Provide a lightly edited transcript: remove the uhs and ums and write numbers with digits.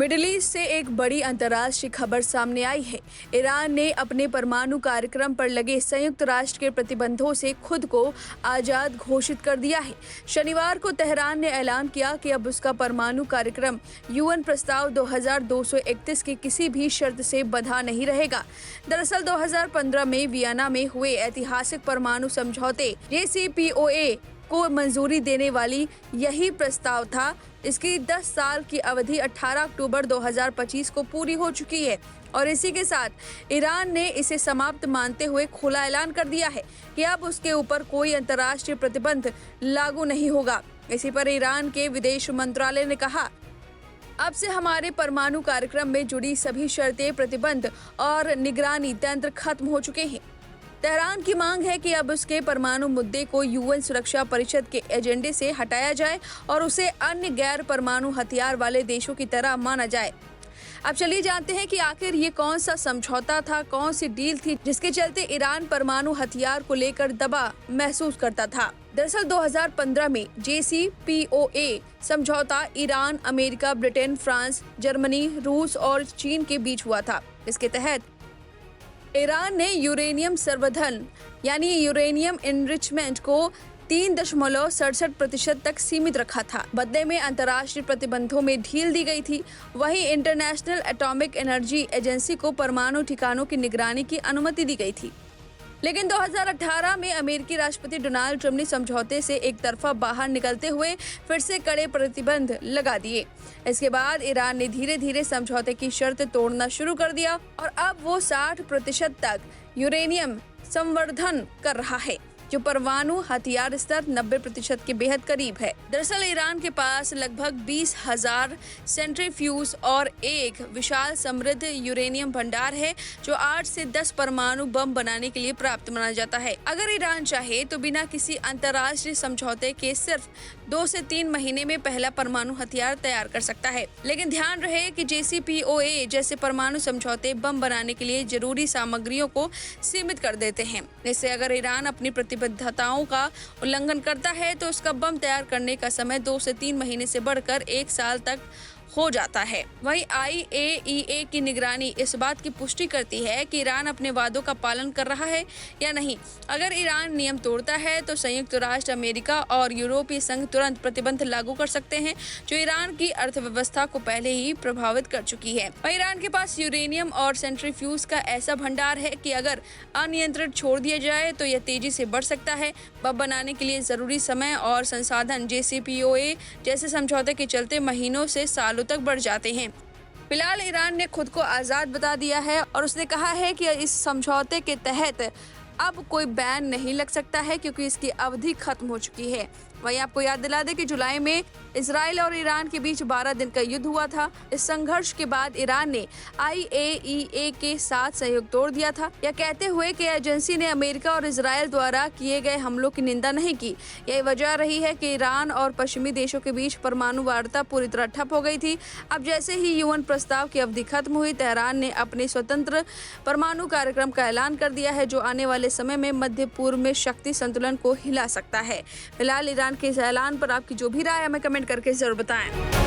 Middle east से एक बड़ी अंतर्राष्ट्रीय खबर सामने आई है। ईरान ने अपने परमाणु कार्यक्रम पर लगे संयुक्त राष्ट्र के प्रतिबंधों से खुद को आजाद घोषित कर दिया है। शनिवार को तेहरान ने ऐलान किया कि अब उसका परमाणु कार्यक्रम यूएन प्रस्ताव 2231 की किसी भी शर्त से बंधा नहीं रहेगा। दरअसल 2015 में वियना में हुए ऐतिहासिक परमाणु समझौते JCPOA को मंजूरी देने वाली यही प्रस्ताव था। इसकी 10 साल की अवधि 18 अक्टूबर 2025 को पूरी हो चुकी है और इसी के साथ ईरान ने इसे समाप्त मानते हुए खुला ऐलान कर दिया है कि अब उसके ऊपर कोई अंतर्राष्ट्रीय प्रतिबंध लागू नहीं होगा। इसी पर ईरान के विदेश मंत्रालय ने कहा, अब से हमारे परमाणु कार्यक्रम में जुड़ी सभी शर्तें, प्रतिबंध और निगरानी तंत्र खत्म हो चुके हैं। तेहरान की मांग है कि अब उसके परमाणु मुद्दे को यूएन सुरक्षा परिषद के एजेंडे से हटाया जाए और उसे अन्य गैर परमाणु हथियार वाले देशों की तरह माना जाए। अब चलिए जानते हैं कि आखिर ये कौन सा समझौता था, कौन सी डील थी जिसके चलते ईरान परमाणु हथियार को लेकर दबाव महसूस करता था। दरअसल 2015 में JCPOA समझौता Iran, America, Britain, France, Germany, रूस और चीन के बीच हुआ था। इसके तहत ईरान ने यूरेनियम संवर्धन यानी यूरेनियम एनरिचमेंट को 3.67% तक सीमित रखा था। बदले में अंतर्राष्ट्रीय प्रतिबंधों में ढील दी गई थी। वहीं इंटरनेशनल एटॉमिक एनर्जी एजेंसी को परमाणु ठिकानों की निगरानी की अनुमति दी गई थी। लेकिन 2018 में अमेरिकी राष्ट्रपति डोनाल्ड ट्रंप ने समझौते से एक तरफा बाहर निकलते हुए फिर से कड़े प्रतिबंध लगा दिए। इसके बाद ईरान ने धीरे धीरे समझौते की शर्त तोड़ना शुरू कर दिया और अब वो 60% तक यूरेनियम संवर्धन कर रहा है, जो परमाणु हथियार स्तर 90% के बेहद करीब है। दरअसल ईरान के पास लगभग 20,000 सेंट्रीफ्यूज और एक विशाल समृद्ध यूरेनियम भंडार है, जो 8 से 10 परमाणु बम बनाने के लिए पर्याप्त माना जाता है। अगर ईरान चाहे तो बिना किसी अंतर्राष्ट्रीय समझौते के सिर्फ 2 से 3 महीने में पहला परमाणु हथियार तैयार कर सकता है। लेकिन ध्यान रहे कि JCPOA जैसे परमाणु समझौते बम बनाने के लिए जरूरी सामग्रियों को सीमित कर देते हैं। इससे अगर ईरान अपनी प्रतिबद्धताओं का उल्लंघन करता है तो उसका बम तैयार करने का समय 2 से 3 महीने से बढ़कर 1 साल तक हो जाता है। वहीं IAEA की निगरानी इस बात की पुष्टि करती है कि ईरान अपने वादों का पालन कर रहा है या नहीं। अगर ईरान नियम तोड़ता है तो संयुक्त राष्ट्र, अमेरिका और यूरोपीय संघ तुरंत प्रतिबंध लागू कर सकते हैं, जो ईरान की अर्थव्यवस्था को पहले ही प्रभावित कर चुकी है। वहीं ईरान के पास यूरेनियम और सेंट्रीफ्यूज का ऐसा भंडार है कि अगर अनियंत्रित छोड़ दिया जाए तो यह तेजी से बढ़ सकता है। बम बनाने के लिए जरूरी समय और संसाधन JCPOA जैसे समझौते के चलते महीनों से सालों तक बढ़ जाते हैं। फिलहाल ईरान ने खुद को आजाद बता दिया है और उसने कहा है कि इस समझौते के तहत अब कोई बैन नहीं लग सकता है क्योंकि इसकी अवधि खत्म हो चुकी है। वहीं आपको याद दिला दें कि जुलाई में इजराइल और ईरान के बीच 12 दिन का युद्ध हुआ था। इस संघर्ष के बाद ईरान ने IAEA के साथ सहयोग तोड़ दिया था, यह कहते हुए कि एजेंसी ने अमेरिका और इजराइल द्वारा किए गए हमलों की निंदा नहीं की। यही वजह रही है कि ईरान और पश्चिमी देशों के बीच परमाणु वार्ता पूरी तरह ठप हो गई थी। अब जैसे ही यूएन प्रस्ताव की अवधि खत्म हुई, तेहरान ने अपने स्वतंत्र परमाणु कार्यक्रम का ऐलान कर दिया है, जो आने वाले समय में मध्य पूर्व में शक्ति संतुलन को हिला सकता है। फिलहाल ईरान के इस ऐलान पर आपकी जो भी राय हमें कमेंट करके जरूर बताएं।